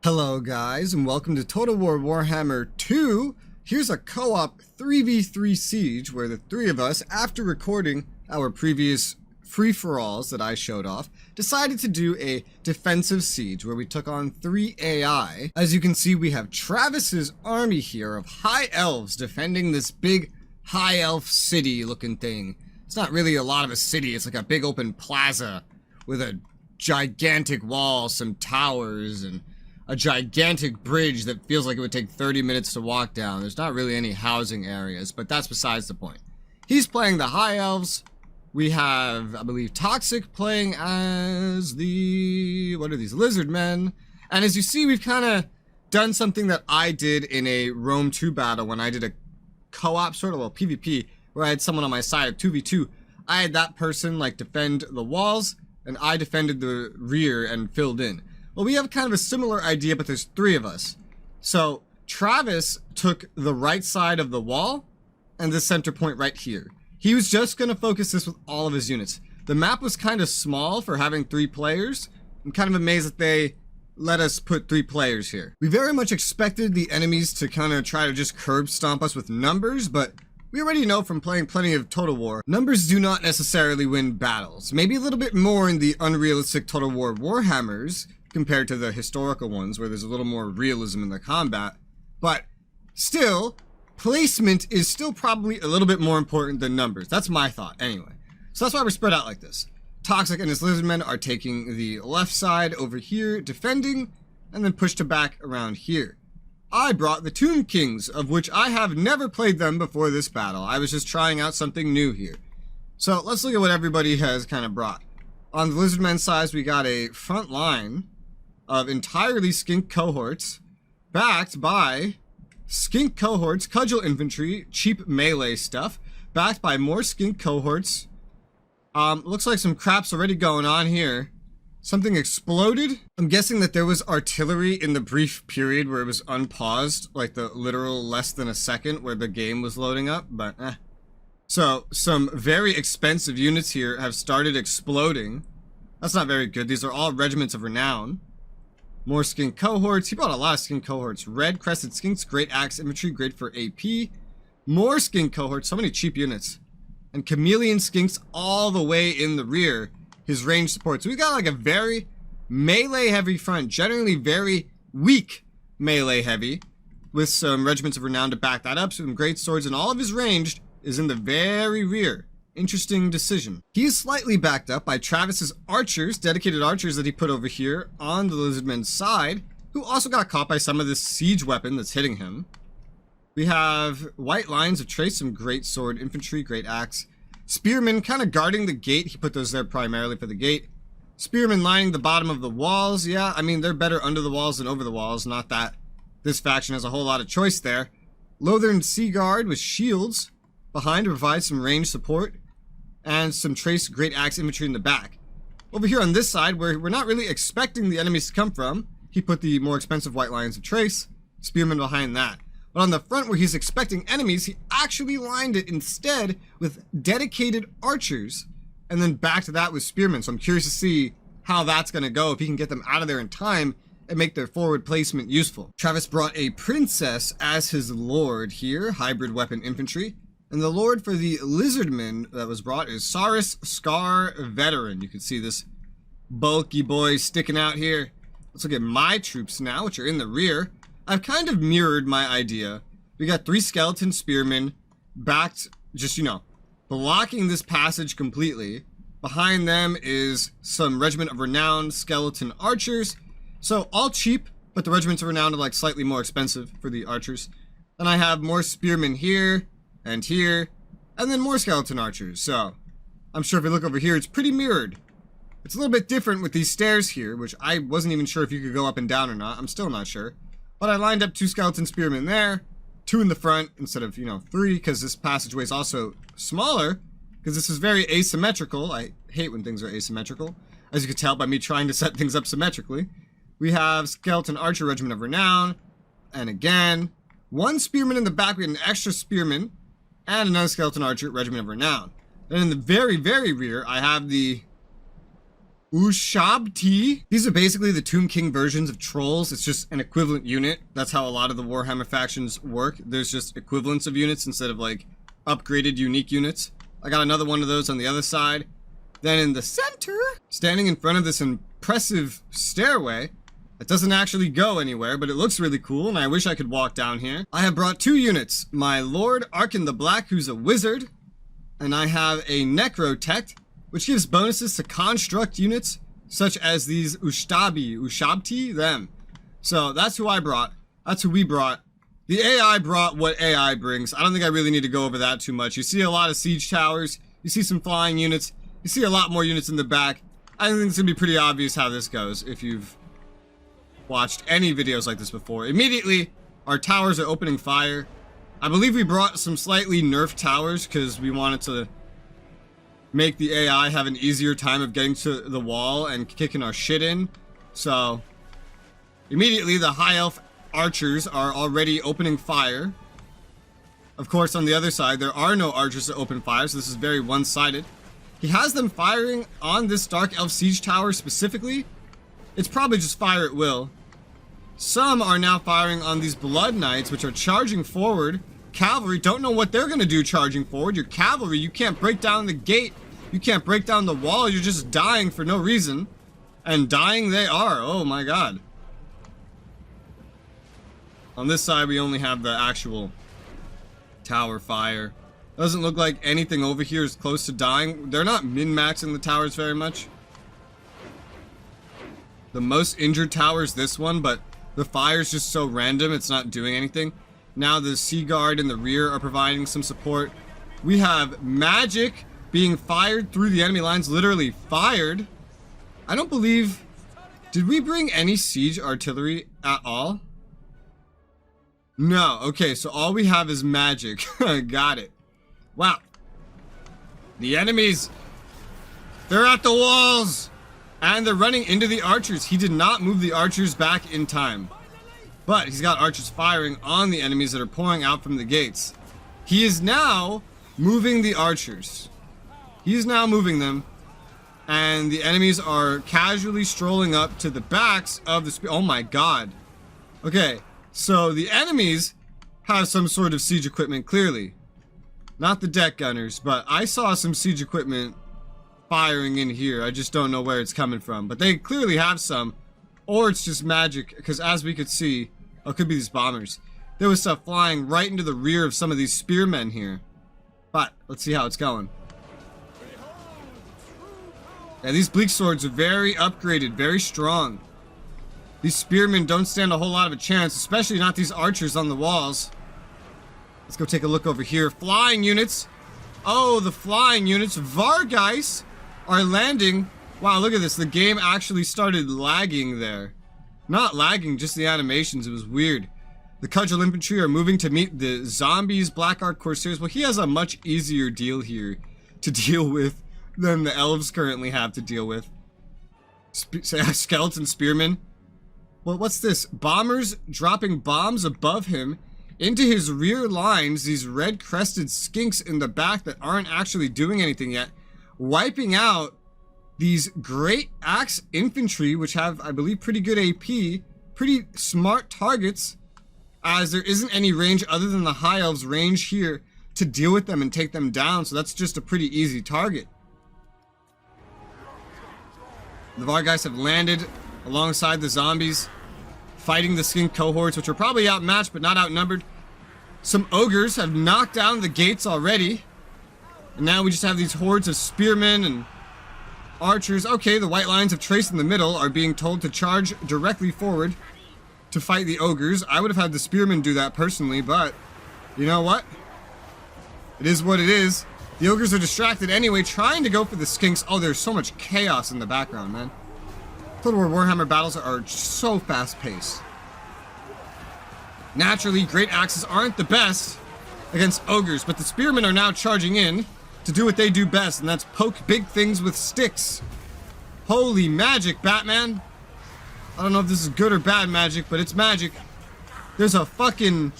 Hello guys, and welcome to Total War Warhammer 2. Here's a co-op 3v3 siege where the three of us, after recording our previous free-for-alls that I showed off, decided to do a defensive siege where we took on 3 AI. As you can see, we have Travis's army here of high elves defending this big high elf city looking thing. It's not really a lot of a city, it's like a big open plaza with a gigantic wall, some towers, and a gigantic bridge that feels like it would take 30 minutes to walk down. There's not really any housing areas, but that's besides the point. He's playing the High Elves. We have, I believe, Toxic playing as the... what are these? Lizard Men. And as you see, we've kind of done something that I did in a Rome 2 battle when I did a co-op sort of, well, PvP, where I had someone on my side of 2v2. I had that person, like, defend the walls, and I defended the rear and filled in. Well, we have kind of a similar idea, but there's 3 of us. So, Travis took the right side of the wall and the center point right here. He was just going to focus this with all of his units. The map was kind of small for having 3 players. I'm kind of amazed that they let us put 3 players here. We very much expected the enemies to kind of try to just curb stomp us with numbers, but we already know from playing plenty of Total War, numbers do not necessarily win battles. Maybe a little bit more in the unrealistic Total War Warhammers, compared to the historical ones where there's a little more realism in the combat, but still, placement is still probably a little bit more important than numbers. That's my thought, anyway. So that's why we're spread out like this. Toxic and his lizardmen are taking the left side over here, defending, and then pushed to back around here. I brought the Tomb Kings, of which I have never played them before this battle. I was just trying out something new here. So let's look at what everybody has kind of brought. On the lizardmen side, we got a front line of entirely skink cohorts, backed by skink cohorts, cudgel infantry, cheap melee stuff, backed by more skink cohorts. Looks like some crap's already going on here. Something exploded. I'm guessing that there was artillery in the brief period where it was unpaused, like the literal less than a second where the game was loading up, but So, some very expensive units here have started exploding. That's not very good. These are all regiments of renown. More skink cohorts. He brought a lot of skink cohorts. Red crested skinks, great axe infantry, great for AP. More skink cohorts, so many cheap units. And chameleon skinks all the way in the rear. His range support. So we got like a very melee heavy front, generally very weak melee heavy, with some regiments of renown to back that up, some great swords, and all of his ranged is in the very rear. Interesting decision. He is slightly backed up by Travis's archers, dedicated archers that he put over here on the lizardman's side, who also got caught by some of this siege weapon that's hitting him. We have white lines of trace, some great sword infantry, great axe. Spearmen kind of guarding the gate. He put those there primarily for the gate. Spearmen lining the bottom of the walls. Yeah, I mean, they're better under the walls than over the walls. Not that this faction has a whole lot of choice there. Lothern Sea Guard with shields behind to provide some range support. And some trace great axe infantry in the back. Over here on this side, where we're not really expecting the enemies to come from, he put the more expensive white lines of trace, spearmen behind that. But on the front where he's expecting enemies, he actually lined it instead with dedicated archers, and then back to that with spearmen. So I'm curious to see how that's going to go, if he can get them out of there in time and make their forward placement useful. Travis brought a princess as his lord here, hybrid weapon infantry. And the lord for the lizardmen that was brought is Saris Scar Veteran. You can see this bulky boy sticking out here. Let's look at my troops now, which are in the rear. I've kind of mirrored my idea. We got 3 skeleton spearmen backed, just, blocking this passage completely. Behind them is some regiment of renown skeleton archers. So all cheap, but the regiments of renown are like slightly more expensive for the archers. Then I have more spearmen here. And here, and then more skeleton archers. So, I'm sure if you look over here, it's pretty mirrored. It's a little bit different with these stairs here, which I wasn't even sure if you could go up and down or not. I'm still not sure. But I lined up 2 skeleton spearmen there, 2 in the front instead of, 3, because this passageway is also smaller, because this is very asymmetrical. I hate when things are asymmetrical, as you can tell by me trying to set things up symmetrically. We have skeleton archer regiment of renown, and again, 1 spearman in the back. We had an extra spearman, and another skeleton archer regiment of renown. Then in the very, very rear, I have the Ushabti. These are basically the Tomb King versions of trolls. It's just an equivalent unit. That's how a lot of the Warhammer factions work. There's just equivalents of units instead of like upgraded unique units. I got another one of those on the other side. Then in the center, standing in front of this impressive stairway, it doesn't actually go anywhere, but it looks really cool, and I wish I could walk down here. I have brought 2 units. My Lord Arkin the Black, who's a wizard, and I have a Necrotect, which gives bonuses to construct units, such as these Ushabti, them. So that's who I brought. That's who we brought. The AI brought what AI brings. I don't think I really need to go over that too much. You see a lot of siege towers. You see some flying units. You see a lot more units in the back. I think it's going to be pretty obvious how this goes if you've watched any videos like this before. Immediately, our towers are opening fire. I believe we brought some slightly nerfed towers because we wanted to make the AI have an easier time of getting to the wall and kicking our shit in. So, immediately the High Elf archers are already opening fire. Of course, on the other side, there are no archers to open fire, so this is very one-sided. He has them firing on this Dark Elf siege tower specifically. It's probably just fire at will. Some are now firing on these Blood Knights, which are charging forward. Cavalry, don't know what they're going to do charging forward. Your cavalry, you can't break down the gate. You can't break down the wall. You're just dying for no reason. And dying they are. Oh my god. On this side, we only have the actual tower fire. Doesn't look like anything over here is close to dying. They're not min-maxing the towers very much. The most injured tower is this one, but the fire's just so random, it's not doing anything. Now the Sea Guard in the rear are providing some support. We have magic being fired through the enemy lines, literally fired. I don't believe... Did we bring any siege artillery at all? No. Okay, so all we have is magic. Got it. Wow. The enemies, they're at the walls! And they're running into the archers. He did not move the archers back in time. But he's got archers firing on the enemies that are pouring out from the gates. He is now moving the archers. He's now moving them. And the enemies are casually strolling up to the backs of the... Oh my god. Okay, so the enemies have some sort of siege equipment, clearly. Not the deck gunners, but I saw some siege equipment firing in here. I just don't know where it's coming from. But they clearly have some. Or it's just magic, because as we could see... Oh, it could be these bombers. There was stuff flying right into the rear of some of these spearmen here. But, let's see how it's going. Yeah, these bleak swords are very upgraded, very strong. These spearmen don't stand a whole lot of a chance, especially not these archers on the walls. Let's go take a look over here. Flying units. Oh, the flying units. Vargeis are landing. Wow, look at this. The game actually started lagging there. Not lagging, just the animations. It was weird. The Cudgel Infantry are moving to meet the zombies, Black Ark Corsairs. Well, he has a much easier deal here to deal with than the elves currently have to deal with. Skeleton Spearmen. Well, what's this? Bombers dropping bombs above him into his rear lines. These red-crested skinks in the back that aren't actually doing anything yet. Wiping out these great axe infantry, which have, I believe, pretty good AP. Pretty smart targets, as there isn't any range other than the High Elves' range here to deal with them and take them down. So that's just a pretty easy target. The Vargeis have landed alongside the zombies, fighting the skink cohorts, which are probably outmatched but not outnumbered. Some ogres have knocked down the gates already. And now we just have these hordes of spearmen and archers. Okay, the white lines of Trace in the middle are being told to charge directly forward to fight the ogres. I would have had the spearmen do that personally, but you know what? It is what it is. The ogres are distracted anyway, trying to go for the skinks. Oh, there's so much chaos in the background, man. Total War Warhammer battles are so fast-paced. Naturally, great axes aren't the best against ogres, but the spearmen are now charging in to do what they do best, and that's poke big things with sticks. Holy magic, Batman. I don't know if this is good or bad magic, but it's magic. There's a fucking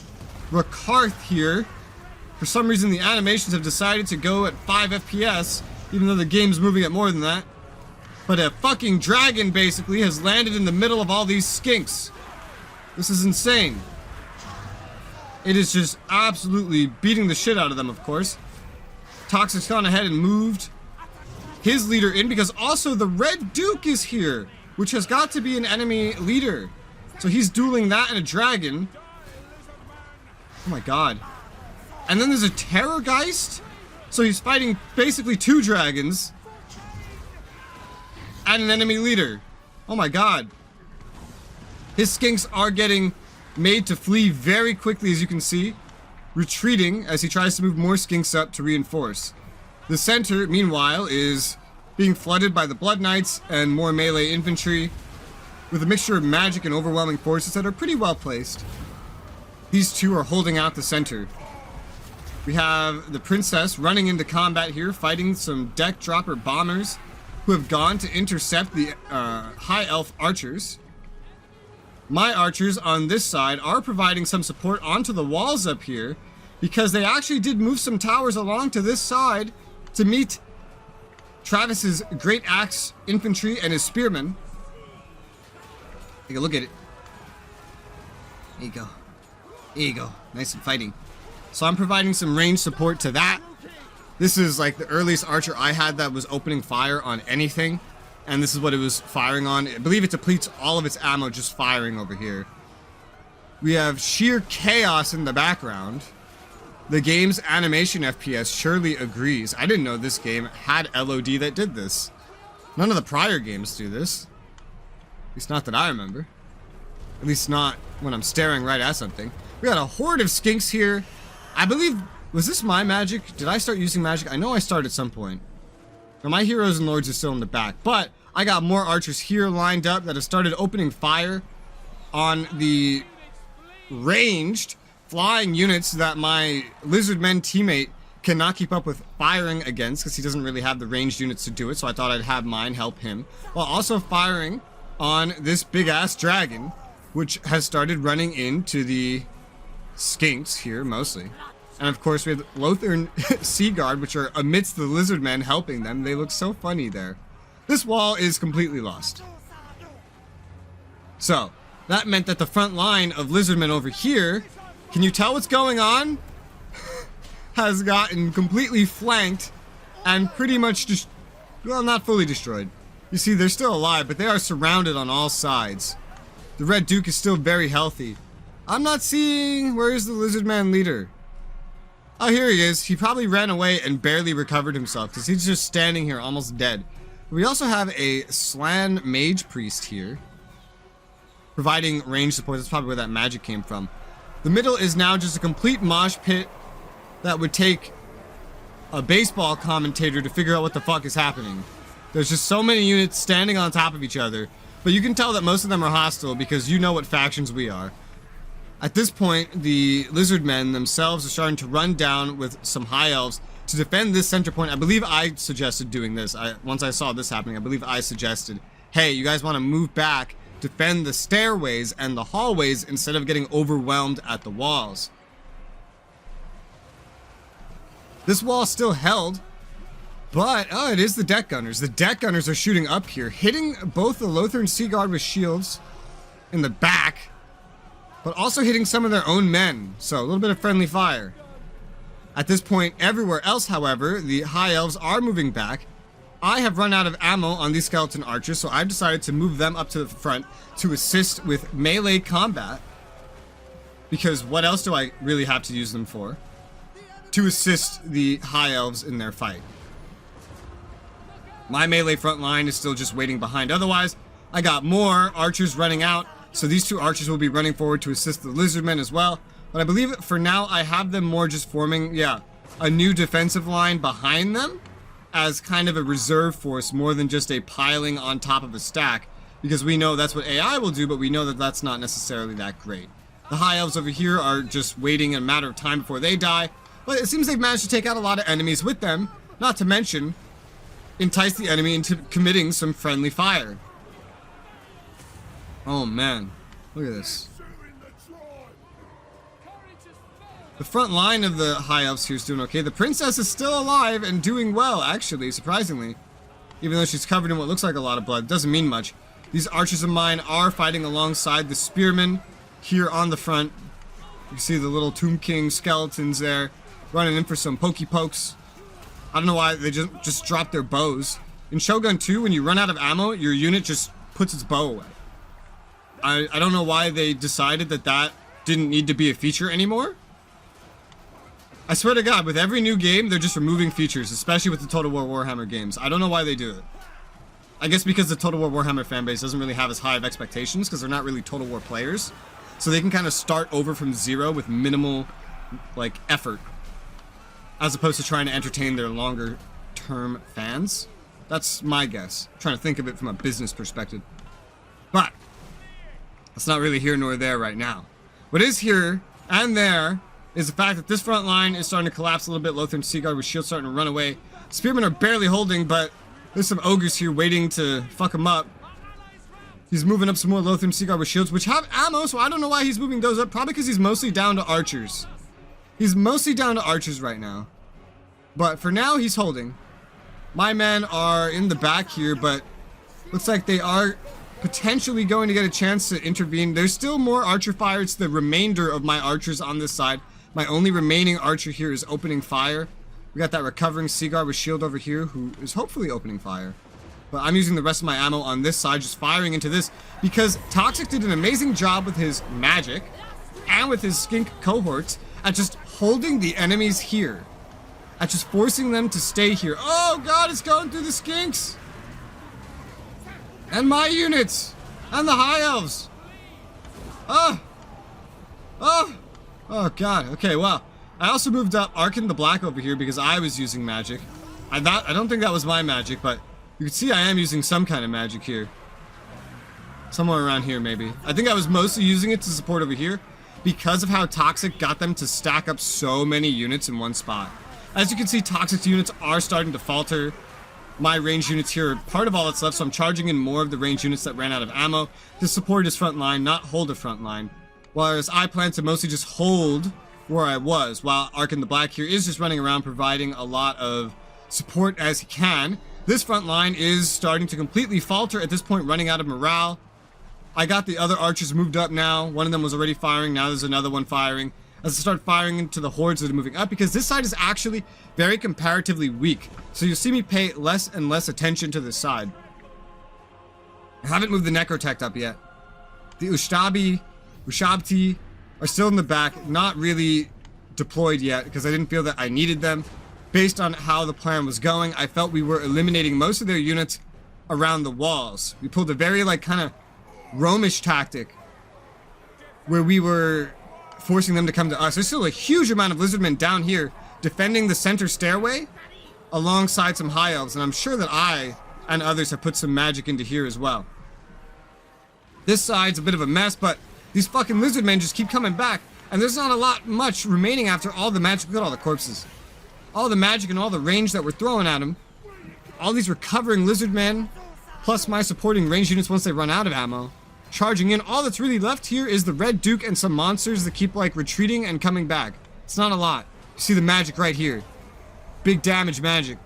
Rakarth here. For some reason, the animations have decided to go at 5 FPS, even though the game's moving at more than that. But a fucking dragon basically has landed in the middle of all these skinks. This is insane. It is just absolutely beating the shit out of them, of course. Toxic's gone ahead and moved his leader in because also the Red Duke is here, which has got to be an enemy leader. So he's dueling that and a dragon. Oh my god. And then there's a Terrorgeist. So he's fighting basically 2 dragons and an enemy leader. Oh my god. His skinks are getting made to flee very quickly, as you can see, retreating as he tries to move more skinks up to reinforce. The center, meanwhile, is being flooded by the Blood Knights and more melee infantry with a mixture of magic and overwhelming forces that are pretty well placed. These two are holding out the center. We have the princess running into combat here, fighting some deck dropper bombers who have gone to intercept the high elf archers. My archers on this side are providing some support onto the walls up here because they actually did move some towers along to this side to meet Travis's great axe infantry and his spearmen. Take a look at it. There you go. There you go. Nice and fighting. So I'm providing some range support to that. This is like the earliest archer I had that was opening fire on anything. And this is what it was firing on. I believe it depletes all of its ammo just firing over here. We have sheer chaos in the background. The game's animation FPS surely agrees. I didn't know this game had LOD that did this. None of the prior games do this. At least not that I remember. At least not when I'm staring right at something. We got a horde of skinks here. I believe... Was this my magic? Did I start using magic? I know I started at some point. Now my heroes and lords are still in the back, but I got more archers here lined up that have started opening fire on the ranged flying units that my lizardmen teammate cannot keep up with firing against because he doesn't really have the ranged units to do it, so I thought I'd have mine help him, while also firing on this big ass dragon, which has started running into the skinks here mostly. And of course we have Lothern Sea Guard, which are amidst the lizardmen helping them. They look so funny there. This wall is completely lost. So, that meant that the front line of lizardmen over here, can you tell what's going on? Has gotten completely flanked and pretty much just, well, not fully destroyed. You see, they're still alive, but they are surrounded on all sides. The Red Duke is still very healthy. I'm not seeing, where is the lizardman leader? Oh, here he is. He probably ran away and barely recovered himself because he's just standing here almost dead. We also have a Slan Mage Priest here, providing range support. That's probably where that magic came from. The middle is now just a complete mosh pit that would take a baseball commentator to figure out what the fuck is happening. There's just so many units standing on top of each other, but you can tell that most of them are hostile because you know what factions we are. At this point, the lizardmen themselves are starting to run down with some high elves to defend this center point. I believe I suggested doing this. Once I saw this happening, I believe I suggested, hey, you guys want to move back, defend the stairways and the hallways instead of getting overwhelmed at the walls. This wall is still held, but, oh, it is the deck gunners. The deck gunners are shooting up here, hitting both the Lothern Sea Guard with shields in the back, but also hitting some of their own men, so a little bit of friendly fire. At this point, everywhere else, however, the high elves are moving back. I have run out of ammo on these skeleton archers, so I've decided to move them up to the front to assist with melee combat. Because what else do I really have to use them for? To assist the high elves in their fight. My melee front line is still just waiting behind. Otherwise, I got more archers running out. So these two archers will be running forward to assist the lizardmen as well. But I believe for now I have them more just forming, a new defensive line behind them as kind of a reserve force more than just a piling on top of a stack. Because we know that's what AI will do, but we know that that's not necessarily that great. The high elves over here are just waiting a matter of time before they die. But it seems they've managed to take out a lot of enemies with them. Not to mention, entice the enemy into committing some friendly fire. Oh man, look at this. The front line of the high elves here is doing okay. The princess is still alive and doing well, actually, surprisingly. Even though she's covered in what looks like a lot of blood, doesn't mean much. These archers of mine are fighting alongside the spearmen here on the front. You see the little Tomb King skeletons there, running in for some pokey pokes. I don't know why they just dropped their bows. In Shogun 2, when you run out of ammo, your unit just puts its bow away. I don't know why they decided that didn't need to be a feature anymore. I swear to God, with every new game, they're just removing features, especially with the Total War Warhammer games. I don't know why they do it. I guess because the Total War Warhammer fanbase doesn't really have as high of expectations, because they're not really Total War players. So they can kind of start over from zero with minimal, like, effort, as opposed to trying to entertain their longer-term fans. That's my guess. I'm trying to think of it from a business perspective. But that's not really here nor there right now. What is here and there is the fact that this front line is starting to collapse a little bit. Lothran Seaguard with shields starting to run away. Spearmen are barely holding, but there's some ogres here waiting to fuck him up. He's moving up some more Lothran Seaguard with shields, which have ammo, so I don't know why he's moving those up. Probably because he's mostly down to archers. He's mostly down to archers right now. But for now, he's holding. My men are in the back here, but looks like they are potentially going to get a chance to intervene. There's still more archer fire. It's the remainder of my archers on this side. My only remaining archer here is opening fire. We got that recovering Seaguard with shield over here who is hopefully opening fire. But I'm using the rest of my ammo on this side, just firing into this, because Toxic did an amazing job with his magic and with his skink cohorts at just holding the enemies here. At just forcing them to stay here. Oh God, it's going through the skinks! And my units! And the high elves! Oh! Oh! Oh God, okay, well. I also moved up Arkin the Black over here because I was using magic. I don't think that was my magic, but you can see I am using some kind of magic here. Somewhere around here, maybe. I think I was mostly using it to support over here because of how Toxic got them to stack up so many units in one spot. As you can see, Toxic's units are starting to falter. My range units here are part of all that's left, so I'm charging in more of the range units that ran out of ammo to support his front line, not hold a front line. Whereas I plan to mostly just hold where I was, while Arkin the Black here is just running around providing a lot of support as he can. This front line is starting to completely falter at this point, running out of morale. I got the other archers moved up now. One of them was already firing, now there's another one firing. As I start firing into the hordes that are moving up, because this side is actually very comparatively weak. So you'll see me pay less and less attention to this side. I haven't moved the Necrotect up yet. The Ushabti are still in the back, not really deployed yet, because I didn't feel that I needed them. Based on how the plan was going, I felt we were eliminating most of their units around the walls. We pulled a very, like, kind of Romish tactic, where we were forcing them to come to us. There's still a huge amount of lizardmen down here defending the center stairway alongside some high elves, and I'm sure that I and others have put some magic into here as well. This side's a bit of a mess, but these fucking lizardmen just keep coming back, and there's not a lot much remaining after all the magic. Look at all the corpses. All the magic and all the range that we're throwing at them. All these recovering lizardmen, plus my supporting range units once they run out of ammo. Charging in. All that's really left here is the Red Duke and some monsters that keep, like, retreating and coming back. It's not a lot. You see the magic right here. Big damage magic.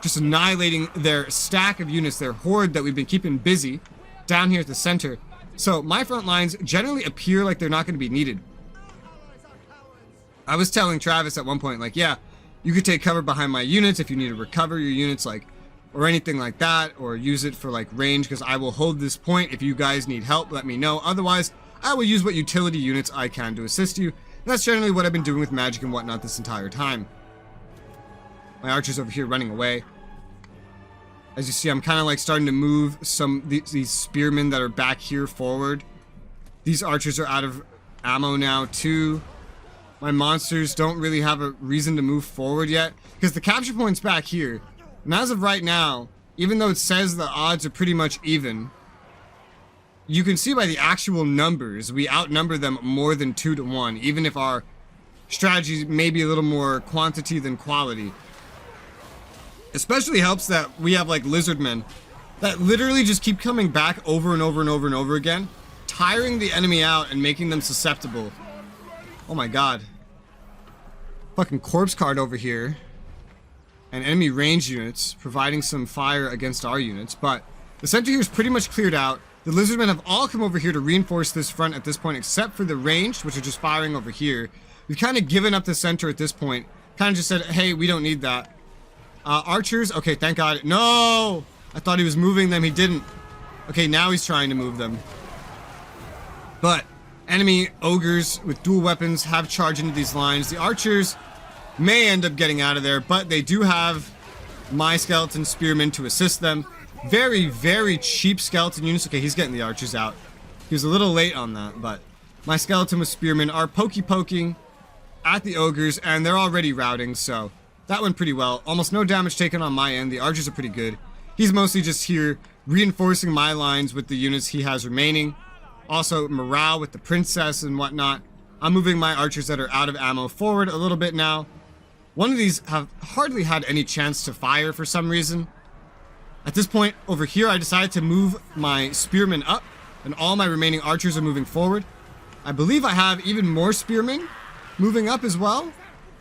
Just annihilating their stack of units, their horde that we've been keeping busy down here at the center. So my front lines generally appear like they're not going to be needed. I was telling Travis at one point, like, yeah, you could take cover behind my units if you need to recover your units, like, or anything like that, or use it for, like, range, because I will hold this point. If you guys need help, let me know. Otherwise, I will use what utility units I can to assist you. And that's generally what I've been doing with magic and whatnot this entire time. My archers over here running away. As you see, I'm kind of, like, starting to move these spearmen that are back here forward. These archers are out of ammo now, too. My monsters don't really have a reason to move forward yet, because the capture point's back here. And as of right now, even though it says the odds are pretty much even, you can see by the actual numbers, we outnumber them more than 2 to 1, even if our strategy may be a little more quantity than quality. Especially helps that we have, like, lizardmen that literally just keep coming back over and over and over and over again, tiring the enemy out and making them susceptible. Oh my God. Fucking corpse card over here. and enemy range units, providing some fire against our units. But the center here is pretty much cleared out. The lizardmen have all come over here to reinforce this front at this point, except for the ranged, which are just firing over here. We've kind of given up the center at this point. Kind of just said, hey, we don't need that. Archers, okay, thank God. No! I thought he was moving them, he didn't. Okay, now he's trying to move them. But enemy ogres with dual weapons have charged into these lines. The archers may end up getting out of there, but they do have my skeleton spearmen to assist them. Very, very cheap skeleton units. Okay, he's getting the archers out. He was a little late on that, but my skeleton with spearmen are poking at the ogres, and they're already routing, so that went pretty well. Almost no damage taken on my end. The archers are pretty good. He's mostly just here reinforcing my lines with the units he has remaining. Also, morale with the princess and whatnot. I'm moving my archers that are out of ammo forward a little bit now. One of these have hardly had any chance to fire for some reason. At this point, over here, I decided to move my spearmen up, and all my remaining archers are moving forward. I believe I have even more spearmen moving up as well.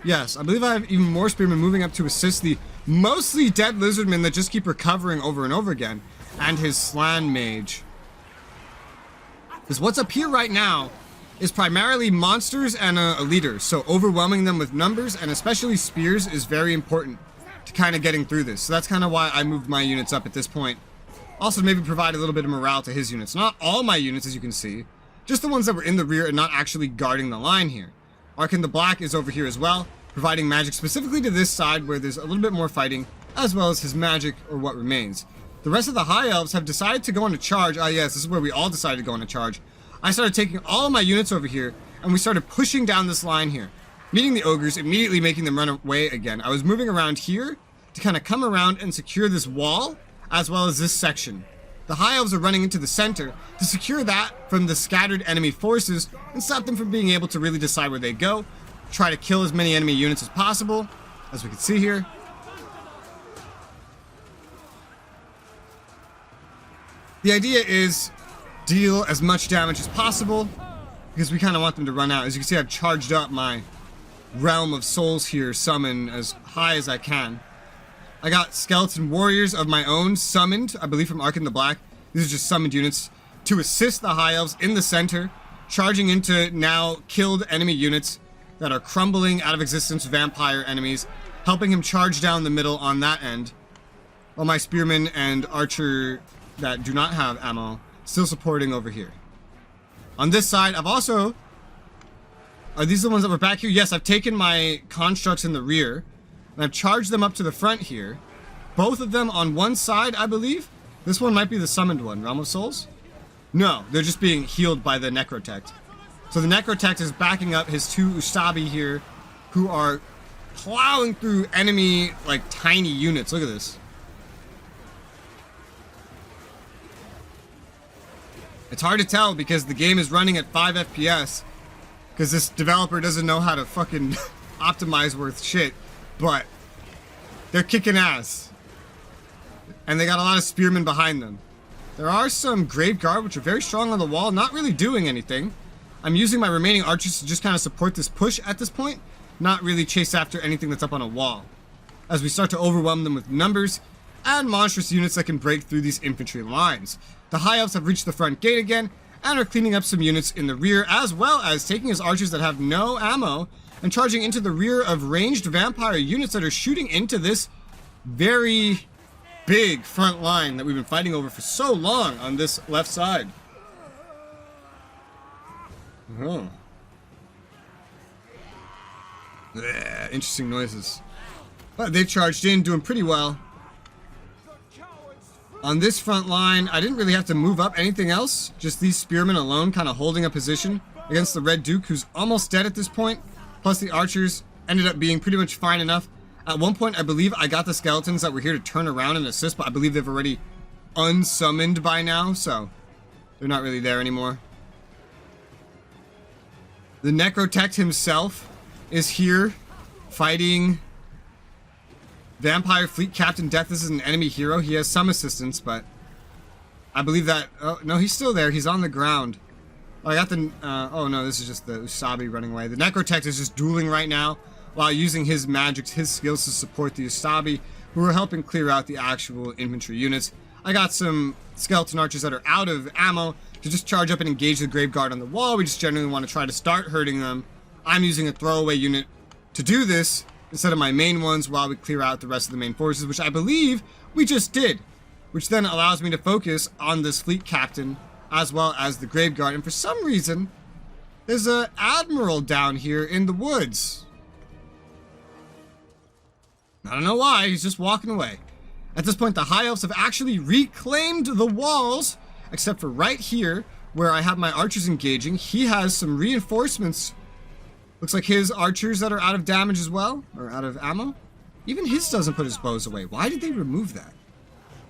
Yes, I believe I have even more spearmen moving up to assist the mostly dead lizardmen that just keep recovering over and over again, and his slan mage. Because what's up here right now is primarily monsters and a leader, so overwhelming them with numbers and especially spears is very important to kind of getting through this. So that's kind of why I moved my units up at this point. Also maybe provide a little bit of morale to his units. Not all my units, as you can see, just the ones that were in the rear and not actually guarding the line here. Arkin the Black is over here as well, providing magic specifically to this side where there's a little bit more fighting, as well as his magic or what remains. The rest of the High Elves have decided to go on a charge. Ah yes, this is where we all decided to go on a charge. I started taking all of my units over here, and we started pushing down this line here, meeting the ogres, immediately making them run away again. I was moving around here to kind of come around and secure this wall, as well as this section. The High Elves are running into the center to secure that from the scattered enemy forces and stop them from being able to really decide where they go. Try to kill as many enemy units as possible, as we can see here. The idea is deal as much damage as possible because we kind of want them to run out. As you can see, I've charged up my realm of souls here, summon as high as I can. I got skeleton warriors of my own summoned, I believe from Arkin the Black. These are just summoned units to assist the High Elves in the center, charging into now killed enemy units that are crumbling out of existence vampire enemies, helping him charge down the middle on that end, while my spearmen and archer that do not have ammo still supporting over here. On this side, I've also... Are these the ones that were back here? Yes, I've taken my constructs in the rear, and I've charged them up to the front here. Both of them on one side, I believe. This one might be the summoned one. Realm of Souls? No, they're just being healed by the Necrotect. So the Necrotect is backing up his two Ustabi here, who are plowing through enemy, like, tiny units. Look at this. It's hard to tell because the game is running at 5 FPS. Because this developer doesn't know how to fucking optimize worth shit. But they're kicking ass. And they got a lot of spearmen behind them. There are some Grave Guard, which are very strong on the wall, not really doing anything. I'm using my remaining archers to just kind of support this push at this point, not really chase after anything that's up on a wall. As we start to overwhelm them with numbers and monstrous units that can break through these infantry lines. The High Elves have reached the front gate again and are cleaning up some units in the rear, as well as taking his archers that have no ammo and charging into the rear of ranged vampire units that are shooting into this very big front line that we've been fighting over for so long on this left side. Oh. Blech, interesting noises. But they've charged in, doing pretty well. On this front line, I didn't really have to move up anything else. Just these spearmen alone kind of holding a position against the Red Duke, who's almost dead at this point. Plus the archers ended up being pretty much fine enough. At one point, I believe I got the skeletons that were here to turn around and assist, but I believe they've already unsummoned by now, so they're not really there anymore. The Necrotect himself is here fighting Vampire Fleet Captain Death. This is an enemy hero. He has some assistance, but I believe that... Oh, no, he's still there. He's on the ground. Oh, I got the... oh, no, this is just the Usabi running away. The Necrotect is just dueling right now while using his magics, his skills to support the Ustabi, who were helping clear out the actual infantry units. I got some skeleton archers that are out of ammo to just charge up and engage the grave guard on the wall. We just generally want to try to start hurting them. I'm using a throwaway unit to do this instead of my main ones while we clear out the rest of the main forces, which I believe we just did, which then allows me to focus on this fleet captain as well as the grave guard. And for some reason, there's an admiral down here in the woods. I don't know why, he's just walking away. At this point, the High Elves have actually reclaimed the walls, except for right here, where I have my archers engaging. He has some reinforcements. Looks like his archers that are out of damage as well, or out of ammo. Even his doesn't put his bows away. Why did they remove that?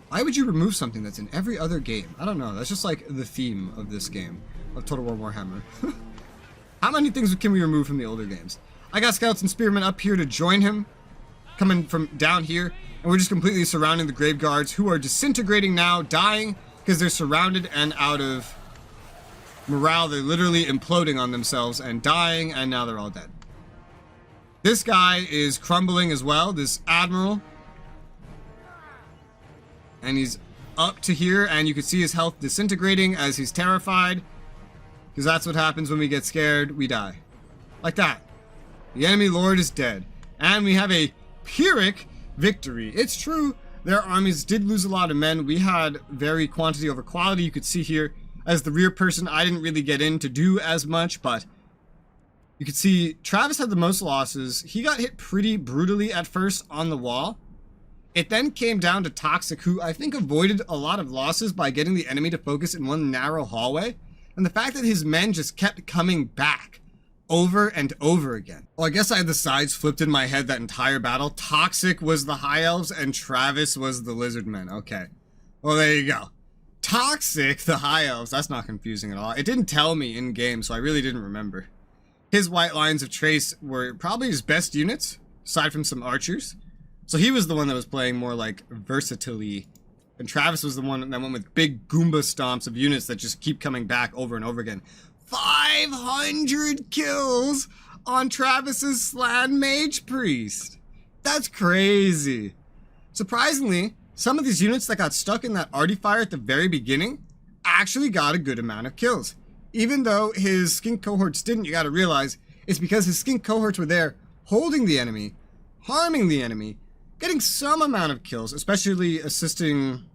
Why would you remove something that's in every other game? I don't know, that's just like the theme of this game, of Total War Warhammer. How many things can we remove from the older games? I got Skeleton Spearmen up here to join him, coming from down here, and we're just completely surrounding the grave guards, who are disintegrating now, dying, because they're surrounded and out of morale. They're literally imploding on themselves and dying, and now they're all dead. This guy is crumbling as well, this admiral. And he's up to here, and you can see his health disintegrating as he's terrified. Because that's what happens when we get scared, we die. Like that. The enemy lord is dead. And we have a Pyrrhic victory. It's true, their armies did lose a lot of men. We had very quantity over quality. You could see here, as the rear person, I didn't really get in to do as much, but you could see Travis had the most losses. He got hit pretty brutally at first on the wall. It then came down to Toxic, who I think avoided a lot of losses by getting the enemy to focus in one narrow hallway. And the fact that his men just kept coming back over and over again. Well, I guess I had the sides flipped in my head that entire battle. Toxic was the High Elves and Travis was the Lizard Men. Okay. Well, there you go. Toxic, the High Elves. That's not confusing at all. It didn't tell me in game, so I really didn't remember. His White Lines of Trace were probably his best units, aside from some archers. So he was the one that was playing more like versatility. And Travis was the one that went with big Goomba stomps of units that just keep coming back over and over again. 500 kills on Travis's Slan Mage Priest. That's crazy. Surprisingly, some of these units that got stuck in that Arty fire at the very beginning actually got a good amount of kills. Even though his skink cohorts didn't, you gotta realize, it's because his skink cohorts were there holding the enemy, harming the enemy, getting some amount of kills, especially assisting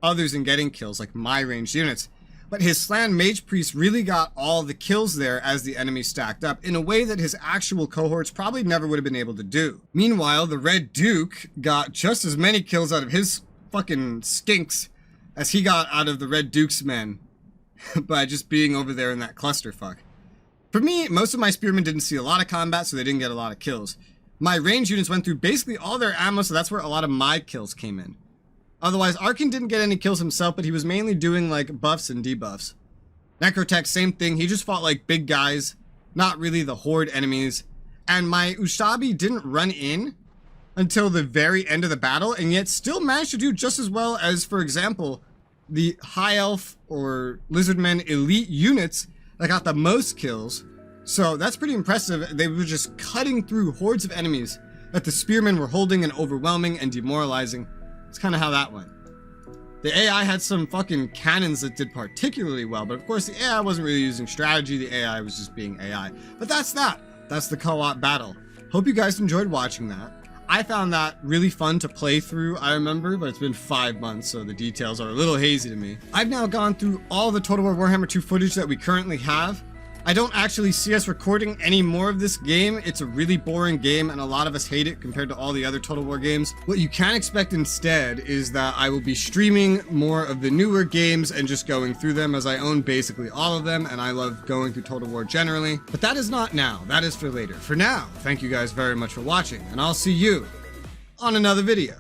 others in getting kills, like my ranged units. But his Slan Mage Priest really got all the kills there as the enemy stacked up in a way that his actual cohorts probably never would have been able to do. Meanwhile, the Red Duke got just as many kills out of his fucking skinks as he got out of the Red Duke's men by just being over there in that clusterfuck. For me, most of my spearmen didn't see a lot of combat, so they didn't get a lot of kills. My range units went through basically all their ammo, so that's where a lot of my kills came in. Otherwise, Arkin didn't get any kills himself, but he was mainly doing like buffs and debuffs. Necrotech, same thing. He just fought like big guys, not really the horde enemies. And my Ustabi didn't run in until the very end of the battle, and yet still managed to do just as well as, for example, the High Elf or Lizardmen elite units that got the most kills. So that's pretty impressive. They were just cutting through hordes of enemies that the spearmen were holding and overwhelming and demoralizing. That's kind of how that went. The AI had some fucking cannons that did particularly well, but of course the AI wasn't really using strategy. The AI was just being AI. But that's that. That's the co-op battle. Hope you guys enjoyed watching that. I found that really fun to play through, I remember, but it's been 5 months, so the details are a little hazy to me. I've now gone through all the Total War Warhammer 2 footage that we currently have. I don't actually see us recording any more of this game. It's a really boring game, and a lot of us hate it compared to all the other Total War games. What you can expect instead is that I will be streaming more of the newer games and just going through them, as I own basically all of them, and I love going through Total War generally. But that is not now. That is for later. For now, thank you guys very much for watching, and I'll see you on another video.